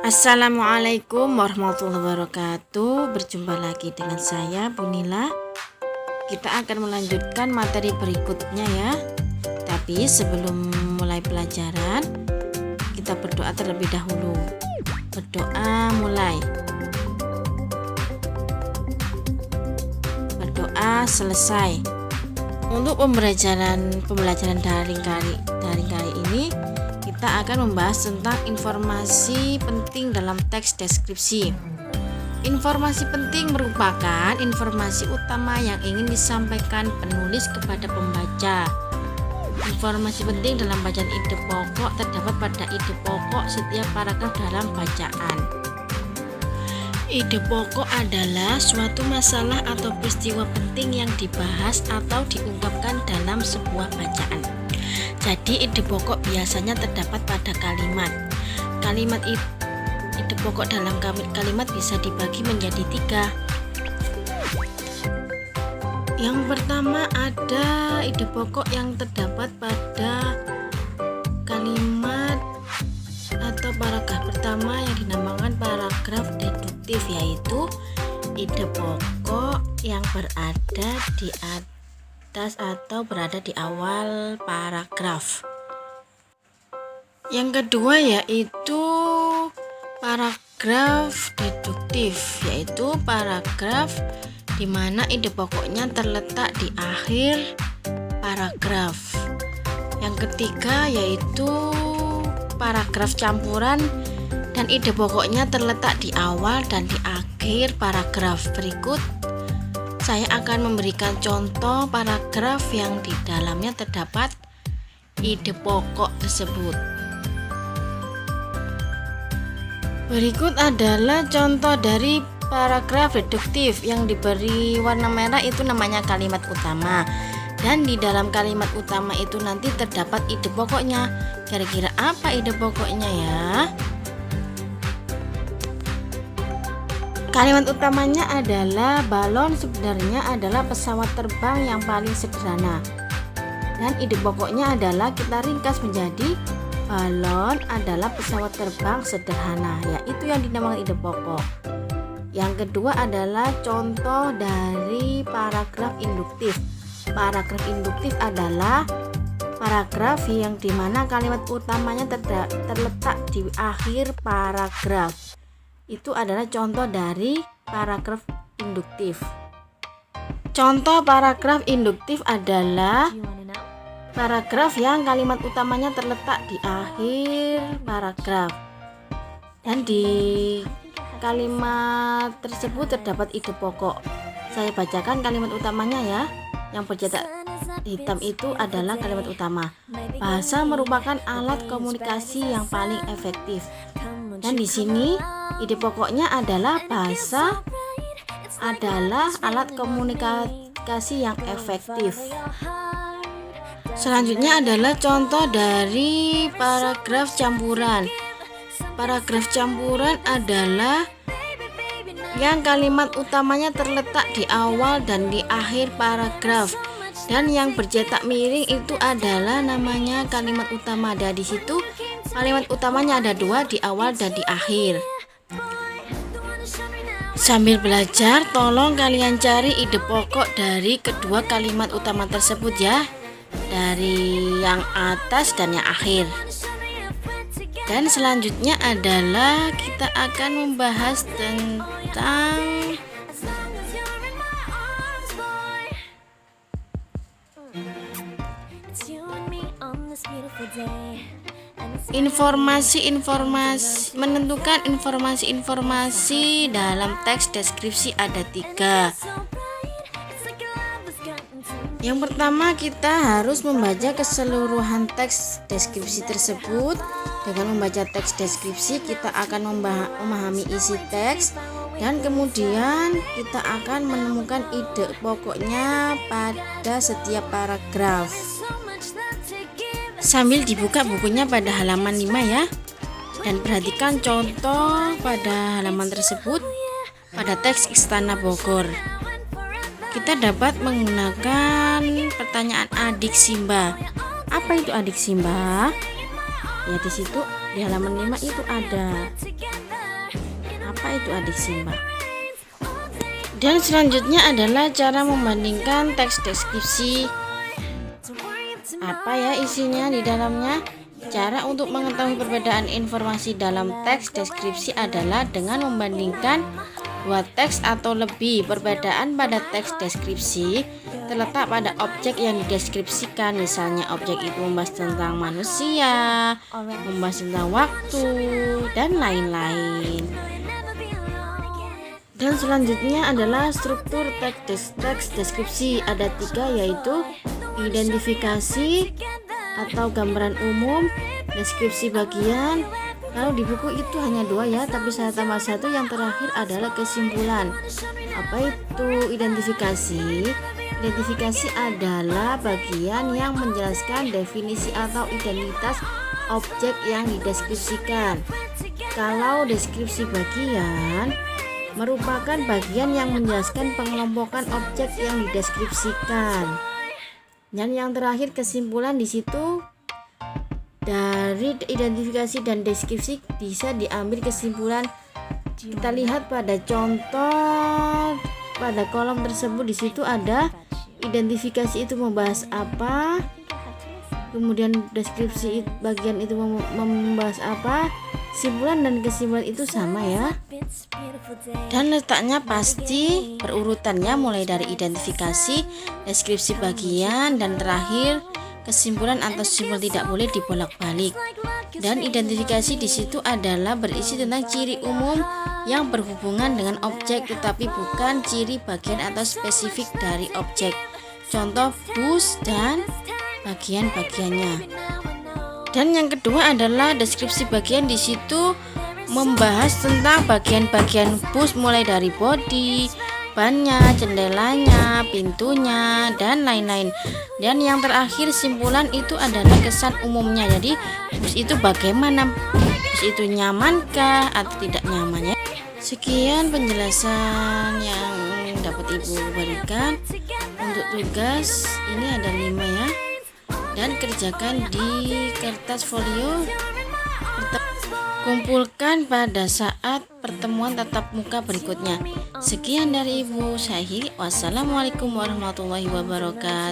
Assalamualaikum warahmatullahi wabarakatuh. Berjumpa lagi dengan saya Bunila. Kita akan melanjutkan materi berikutnya ya. Tapi sebelum mulai pelajaran, kita berdoa terlebih dahulu. Berdoa mulai. Berdoa selesai. Untuk pembelajaran daring kali ini kita akan membahas tentang informasi penting dalam teks deskripsi. Informasi penting merupakan informasi utama yang ingin disampaikan penulis kepada pembaca. Informasi penting dalam bacaan ide pokok terdapat pada ide pokok setiap paragraf dalam bacaan. Ide pokok adalah suatu masalah atau peristiwa penting yang dibahas atau diungkapkan dalam sebuah bacaan. Jadi ide pokok biasanya terdapat pada kalimat. Kalimat ide pokok dalam kalimat bisa dibagi menjadi 3. Yang pertama ada ide pokok yang terdapat pada kalimat atau paragraf pertama yang dinamakan paragraf deduktif, yaitu ide pokok yang berada di atas atau berada di awal paragraf. Yang kedua yaitu paragraf deduktif, yaitu paragraf di mana ide pokoknya terletak di akhir paragraf. Yang ketiga yaitu paragraf campuran dan ide pokoknya terletak di awal dan di akhir paragraf. Berikut saya akan memberikan contoh paragraf yang di dalamnya terdapat ide pokok tersebut. Berikut adalah contoh dari paragraf deduktif yang diberi warna merah, itu namanya kalimat utama. Dan di dalam kalimat utama itu nanti terdapat ide pokoknya. Kira-kira apa ide pokoknya ya? Kalimat utamanya adalah balon sebenarnya adalah pesawat terbang yang paling sederhana. Dan ide pokoknya adalah kita ringkas menjadi balon adalah pesawat terbang sederhana, yaitu yang dinamakan ide pokok. Yang kedua adalah contoh dari paragraf induktif. Paragraf induktif adalah paragraf yang dimana kalimat utamanya terletak di akhir paragraf. Itu adalah contoh dari paragraf induktif. Contoh paragraf induktif adalah paragraf yang kalimat utamanya terletak di akhir paragraf. Dan di kalimat tersebut terdapat ide pokok. Saya bacakan kalimat utamanya ya. Yang bercetak hitam itu adalah kalimat utama. Bahasa merupakan alat komunikasi yang paling efektif. Dan di sini ide pokoknya adalah bahasa adalah alat komunikasi yang efektif. Selanjutnya adalah contoh dari paragraf campuran. Paragraf campuran adalah yang kalimat utamanya terletak di awal dan di akhir paragraf, dan yang bercetak miring itu adalah namanya kalimat utama. Dan di situ kalimat utamanya ada 2, di awal dan di akhir. Sambil belajar, tolong kalian cari ide pokok dari kedua kalimat utama tersebut ya, dari yang atas dan yang akhir. Dan selanjutnya adalah kita akan membahas tentang menentukan informasi dalam teks deskripsi ada 3. Yang pertama, kita harus membaca keseluruhan teks deskripsi tersebut. Dengan membaca teks deskripsi, kita akan memahami isi teks, dan kemudian kita akan menemukan ide pokoknya pada setiap paragraf. Sambil dibuka bukunya pada halaman 5 ya, dan perhatikan contoh pada halaman tersebut pada teks Istana Bogor. Kita dapat menggunakan pertanyaan adik Simba. Apa itu adik Simba? Ya di situ di halaman 5 itu ada. Apa itu adik simak? Dan selanjutnya adalah cara membandingkan teks deskripsi. Apa ya isinya di dalamnya? Cara untuk mengetahui perbedaan informasi dalam teks deskripsi adalah dengan membandingkan dua teks atau lebih. Perbedaan pada teks deskripsi terletak pada objek yang dideskripsikan. Misalnya objek itu membahas tentang manusia, membahas tentang waktu, dan lain-lain. Dan selanjutnya adalah struktur teks deskripsi. Ada 3, yaitu identifikasi atau gambaran umum, deskripsi bagian. Kalau di buku itu hanya 2 ya, tapi saya tambah 1. Yang terakhir adalah kesimpulan. Apa itu identifikasi? Identifikasi adalah bagian yang menjelaskan definisi atau identitas objek yang dideskripsikan. Kalau deskripsi bagian merupakan bagian yang menjelaskan pengelompokan objek yang dideskripsikan. Dan yang terakhir kesimpulan, di situ dari identifikasi dan deskripsi bisa diambil kesimpulan. Kita lihat pada contoh pada kolom tersebut, di situ ada identifikasi itu membahas apa, kemudian deskripsi bagian itu membahas apa, kesimpulan dan kesimpulan itu sama ya. Dan letaknya pasti berurutannya mulai dari identifikasi, deskripsi bagian, dan terakhir kesimpulan atau simbol, tidak boleh dibolak-balik. Dan identifikasi di situ adalah berisi tentang ciri umum yang berhubungan dengan objek tetapi bukan ciri bagian atau spesifik dari objek. Contoh bus dan bagian-bagiannya. Dan yang kedua adalah deskripsi bagian. Di situ membahas tentang bagian-bagian bus mulai dari bodi, bannya, jendelanya, pintunya, dan lain-lain. Dan yang terakhir simpulan itu adalah kesan umumnya. Jadi bus itu bagaimana? Bus itu nyamankah atau tidak nyaman ya? Sekian penjelasan yang dapat Ibu berikan. Untuk tugas ini ada 5 ya. Dan kerjakan di kertas folio. Kumpulkan pada saat pertemuan tatap muka berikutnya. Sekian dari Ibu Syahir. Wassalamualaikum warahmatullahi wabarakatuh.